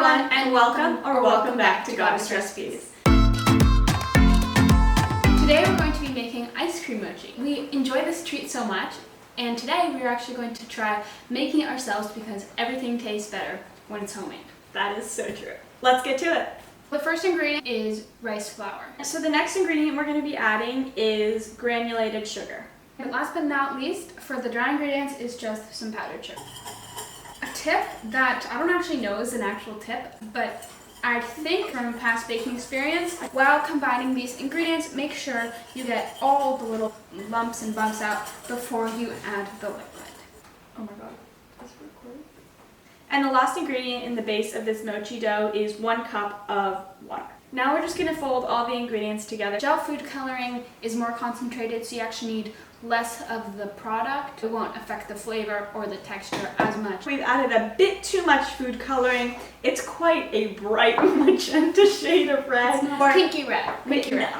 everyone, and welcome back to Goddess Recipes. Today we're going to be making ice cream mochi. We enjoy this treat so much, and today we're actually going to try making it ourselves because everything tastes better when it's homemade. That is so true. Let's get to it. The first ingredient is rice flour. So the next ingredient we're going to be adding is granulated sugar. And last but not least, for the dry ingredients is just some powdered sugar. A tip that I don't actually know is an actual tip, but I think from past baking experience, while combining these ingredients, make sure you get all the little lumps and bumps out before you add the liquid. Oh my god, that's recording. And the last ingredient in the base of this mochi dough is 1 cup of water. Now we're just going to fold all the ingredients together. Gel food coloring is more concentrated, so you actually need less of the product. It won't affect the flavor or the texture as much. We've added a bit too much food coloring. It's quite a bright magenta shade of red. Pinky red. Pinky red.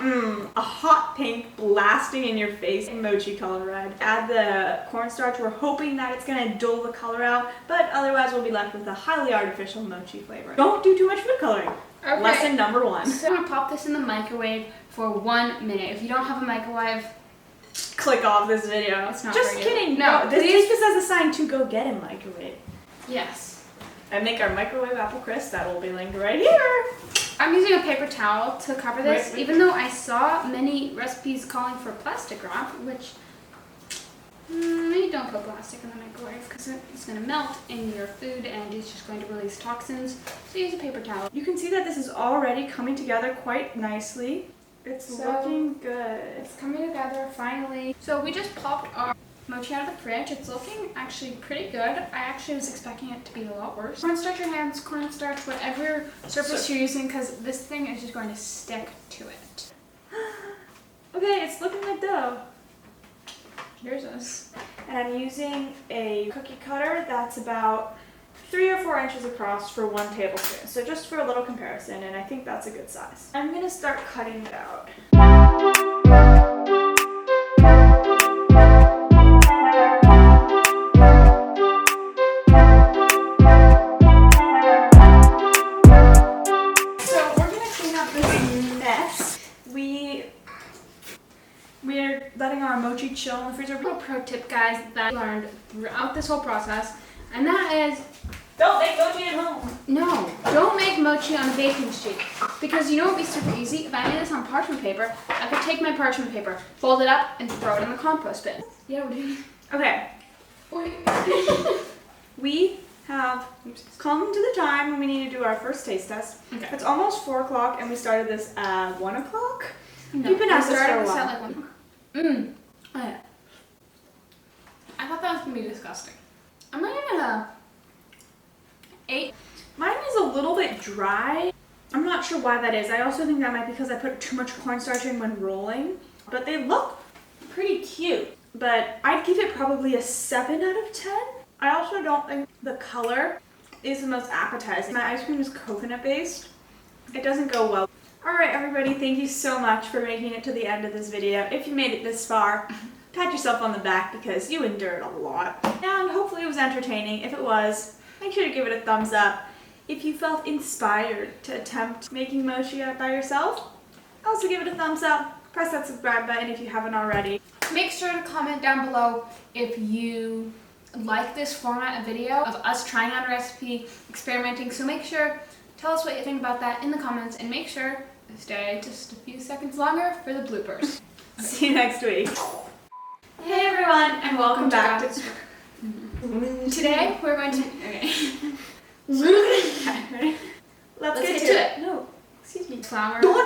A hot pink blasting in your face mochi color red. Add the cornstarch. We're hoping that it's going to dull the color out, but otherwise we'll be left with a highly artificial mochi flavor. Don't do too much food coloring. Okay. Lesson number 1. So I'm going to pop this in the microwave for 1 minute. If you don't have a microwave, click off this video. It's not just kidding. No, take this as a sign to go get a microwave. Yes. And make our microwave apple crisp. That will be linked right here. I'm using a paper towel to cover this, Right. even though I saw many recipes calling for plastic wrap, which you don't put plastic in the microwave because it's going to melt in your food and it's just going to release toxins. So use a paper towel. You can see that this is already coming together quite nicely. It's looking good. It's coming together finally. So we just popped our mochi out of the fridge. It's looking actually pretty good. I actually was expecting it to be a lot worse. Cornstarch your hands, cornstarch whatever surface you're using because this thing is just going to stick to it. Okay, it's looking like dough. Here's us. And I'm using a cookie cutter that's about 3 or 4 inches across for 1 tablespoon. So just for a little comparison, and I think that's a good size. I'm gonna start cutting it out. So we're gonna clean up this mess. We're letting our mochi chill in the freezer. A little pro tip, guys, that I learned throughout this whole process, and that is don't make mochi at home. no, don't make mochi on a baking sheet because you know what would be super easy? If I made this on parchment paper, I could take my parchment paper, fold it up, and throw it in the compost bin. Yeah, we're doing. Okay. We have come to the time when we need to do our first taste test. Okay. It's almost 4 o'clock and we started this at 1 o'clock. No, You've been at this for a this while. at like 1. Oh, yeah. I thought that was gonna be disgusting. I'm gonna give it a 8. Mine is a little bit dry. I'm not sure why that is. I also think that might be because I put too much cornstarch in when rolling. But they look pretty cute. But I'd give it probably a 7 out of 10. I also don't think the color is the most appetizing. My ice cream is coconut based. It doesn't go well. Alright everybody, thank you so much for making it to the end of this video. If you made it this far, pat yourself on the back because you endured a lot. And hopefully it was entertaining. If it was, make sure to give it a thumbs up. If you felt inspired to attempt making mochi by yourself, also give it a thumbs up. Press that subscribe button if you haven't already. Make sure to comment down below if you like this format of video of us trying out a recipe, experimenting. So make sure, tell us what you think about that in the comments and make sure to stay just a few seconds longer for the bloopers. Okay. See you next week. Hey everyone, and welcome back to... Today we're going to... Okay. Let's get to it. No, excuse me. Flour. Don't